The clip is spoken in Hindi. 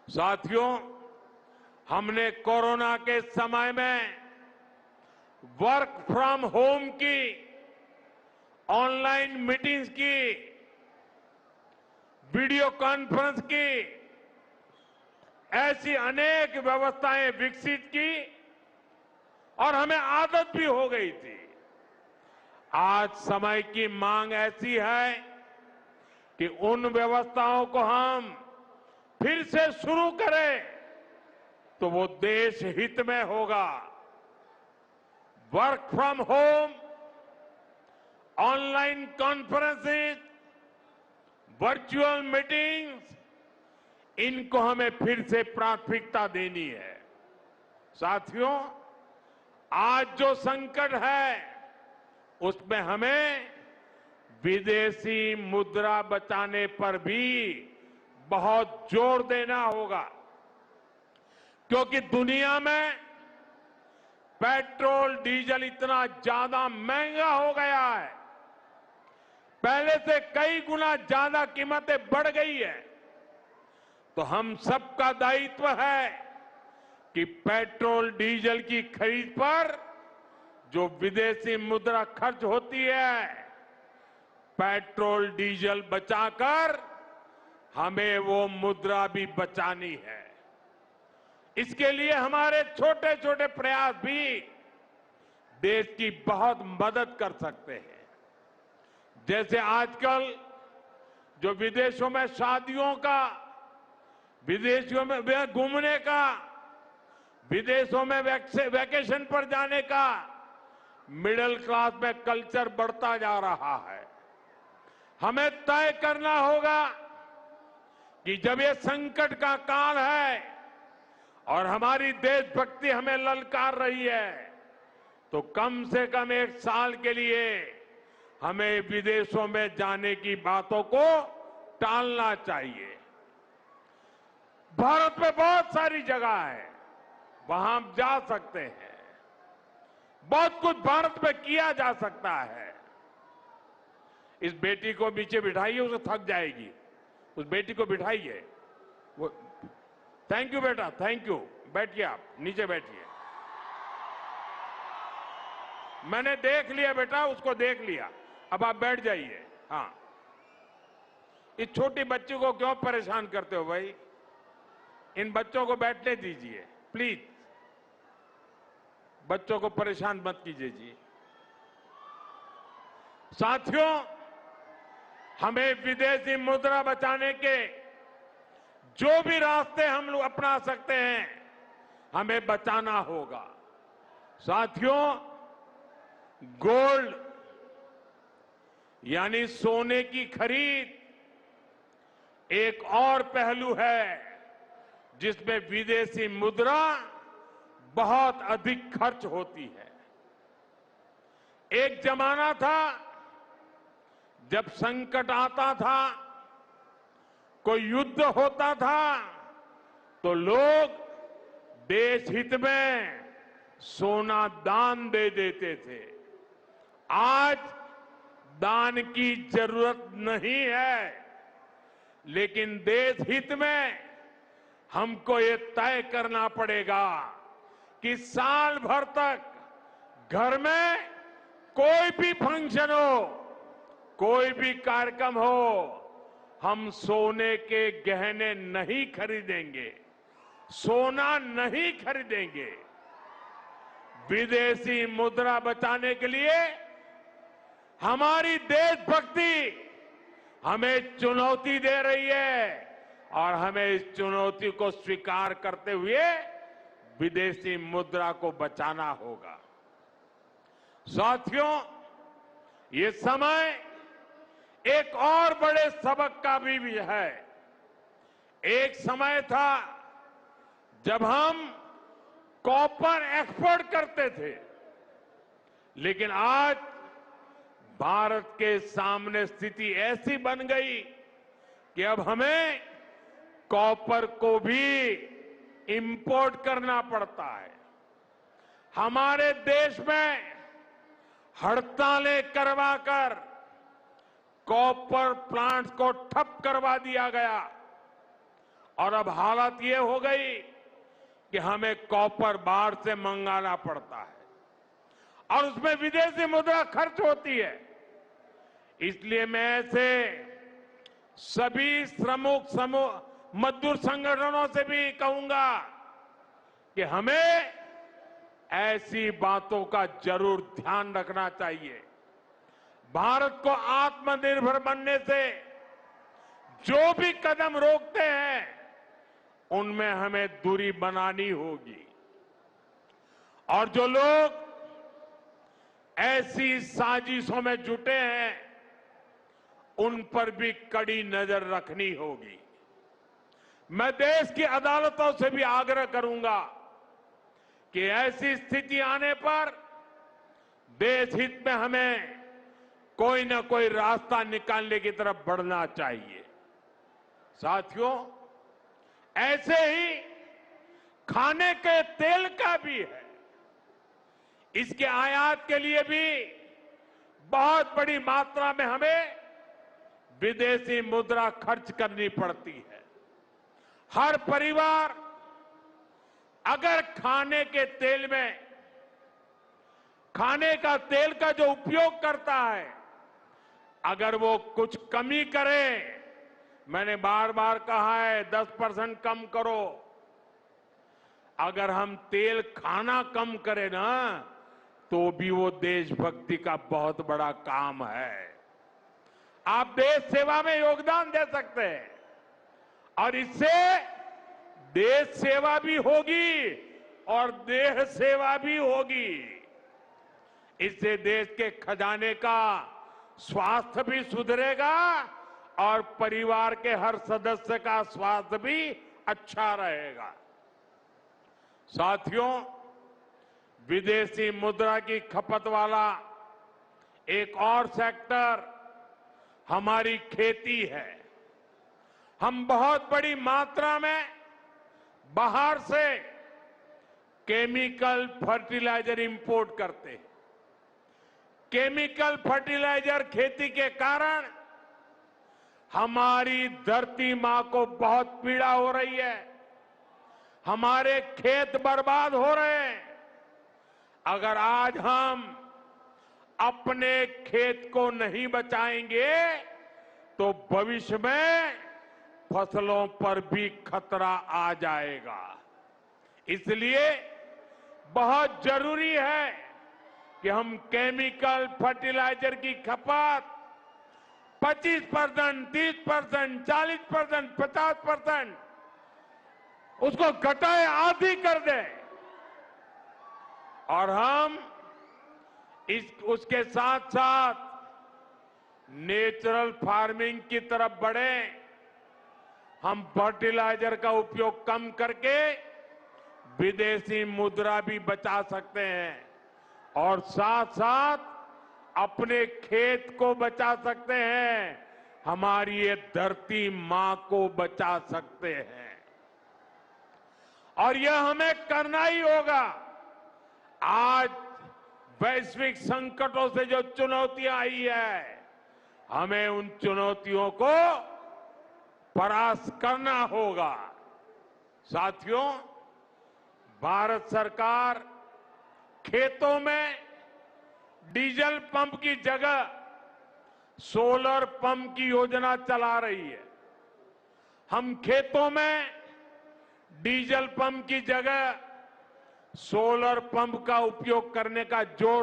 साथियों, हमने कोरोना के समय में वर्क फ्रॉम होम की, ऑनलाइन मीटिंग्स की, वीडियो कॉन्फ्रेंस की, ऐसी अनेक व्यवस्थाएं विकसित की और हमें आदत भी हो गई थी। आज समय की मांग ऐसी है कि उन व्यवस्थाओं को हम फिर से शुरू करें तो वो देश हित में होगा। Work from home, online conferences, virtual meetings, इनको हमें फिर से प्राथमिकता देनी है। साथियों, आज जो संकट है उसमें हमें विदेशी मुद्रा बचाने पर भी बहुत जोर देना होगा, क्योंकि दुनिया में पेट्रोल डीजल इतना ज्यादा महंगा हो गया है, पहले से कई गुना ज्यादा कीमतें बढ़ गई है। तो हम सबका दायित्व है कि पेट्रोल डीजल की खरीद पर जो विदेशी मुद्रा खर्च होती है, पेट्रोल डीजल बचाकर हमें वो मुद्रा भी बचानी है। इसके लिए हमारे छोटे छोटे प्रयास भी देश की बहुत मदद कर सकते हैं। जैसे आजकल जो विदेशों में शादियों का, विदेशों में घूमने का, विदेशों में वैकेशन पर जाने का मिडिल क्लास में कल्चर बढ़ता जा रहा है। हमें तय करना होगा कि जब ये संकट का काल है और हमारी देशभक्ति हमें ललकार रही है, तो कम से कम एक साल के लिए हमें विदेशों में जाने की बातों को टालना चाहिए। भारत में बहुत सारी जगह है, वहां हम जा सकते हैं। बहुत कुछ भारत में किया जा सकता है। इस बेटी को नीचे बिठाइए, उसे थक जाएगी। उस बेटी को बिठाइए। वो थैंक यू बेटा, थैंक यू। बैठिए, आप नीचे बैठिए। मैंने देख लिया बेटा, उसको देख लिया। अब आप बैठ जाइए। हाँ, इस छोटी बच्ची को क्यों परेशान करते हो भाई? इन बच्चों को बैठने दीजिए प्लीज। बच्चों को परेशान मत कीजिए जी। साथियों, हमें विदेशी मुद्रा बचाने के जो भी रास्ते हम लोग अपना सकते हैं, हमें बचाना होगा। साथियों, गोल्ड यानी सोने की खरीद एक और पहलू है जिसमें विदेशी मुद्रा बहुत अधिक खर्च होती है। एक जमाना था जब संकट आता था, कोई युद्ध होता था, तो लोग देश हित में सोना दान दे देते थे। आज दान की जरूरत नहीं है, लेकिन देश हित में हमको ये तय करना पड़ेगा कि साल भर तक घर में कोई भी फंक्शन हो, कोई भी कार्यक्रम हो, हम सोने के गहने नहीं खरीदेंगे, सोना नहीं खरीदेंगे। विदेशी मुद्रा बचाने के लिए हमारी देशभक्ति हमें चुनौती दे रही है और हमें इस चुनौती को स्वीकार करते हुए विदेशी मुद्रा को बचाना होगा। साथियों, ये समय एक और बड़े सबक का भी है। एक समय था जब हम कॉपर एक्सपोर्ट करते थे, लेकिन आज भारत के सामने स्थिति ऐसी बन गई कि अब हमें कॉपर को भी इंपोर्ट करना पड़ता है। हमारे देश में हड़तालें करवाकर कॉपर प्लांट्स को ठप करवा दिया गया और अब हालत ये हो गई कि हमें कॉपर बाहर से मंगाना पड़ता है और उसमें विदेशी मुद्रा खर्च होती है। इसलिए मैं ऐसे सभी श्रमिक समूह मजदूर संगठनों से भी कहूंगा कि हमें ऐसी बातों का जरूर ध्यान रखना चाहिए। भारत को आत्मनिर्भर बनने से जो भी कदम रोकते हैं उनमें हमें दूरी बनानी होगी और जो लोग ऐसी साजिशों में जुटे हैं उन पर भी कड़ी नजर रखनी होगी। मैं देश की अदालतों से भी आग्रह करूंगा कि ऐसी स्थिति आने पर देश हित में हमें कोई ना कोई रास्ता निकालने की तरफ बढ़ना चाहिए। साथियों, ऐसे ही खाने के तेल का भी है। इसके आयात के लिए भी बहुत बड़ी मात्रा में हमें विदेशी मुद्रा खर्च करनी पड़ती है। हर परिवार अगर खाने के तेल में खाने का तेल का जो उपयोग करता है अगर वो कुछ कमी करे, मैंने बार बार कहा है 10% कम करो। अगर हम तेल खाना कम करें ना तो भी वो देशभक्ति का बहुत बड़ा काम है। आप देश सेवा में योगदान दे सकते हैं और इससे देश सेवा भी होगी और देह सेवा भी होगी। इससे देश के खजाने का स्वास्थ्य भी सुधरेगा और परिवार के हर सदस्य का स्वास्थ्य भी अच्छा रहेगा। साथियों, विदेशी मुद्रा की खपत वाला एक और सेक्टर हमारी खेती है। हम बहुत बड़ी मात्रा में बाहर से केमिकल फर्टिलाइजर इंपोर्ट करते हैं। केमिकल फर्टिलाइजर खेती के कारण हमारी धरती मां को बहुत पीड़ा हो रही है। हमारे खेत बर्बाद हो रहे हैं। अगर आज हम अपने खेत को नहीं बचाएंगे तो भविष्य में फसलों पर भी खतरा आ जाएगा। इसलिए बहुत जरूरी है कि हम केमिकल फर्टिलाइजर की खपत 25%, 30%, 40%, 50% उसको घटाए, आधी कर दें और हम उसके साथ साथ नेचुरल फार्मिंग की तरफ बढ़े। हम फर्टिलाइजर का उपयोग कम करके विदेशी मुद्रा भी बचा सकते हैं और साथ साथ अपने खेत को बचा सकते हैं, हमारी ये धरती मां को बचा सकते हैं और यह हमें करना ही होगा। आज वैश्विक संकटों से जो चुनौतियां आई है, हमें उन चुनौतियों को परास्त करना होगा। साथियों, भारत सरकार खेतों में डीजल पंप की जगह सोलर पंप की योजना चला रही है। हम खेतों में डीजल पंप की जगह सोलर पंप का उपयोग करने का जोर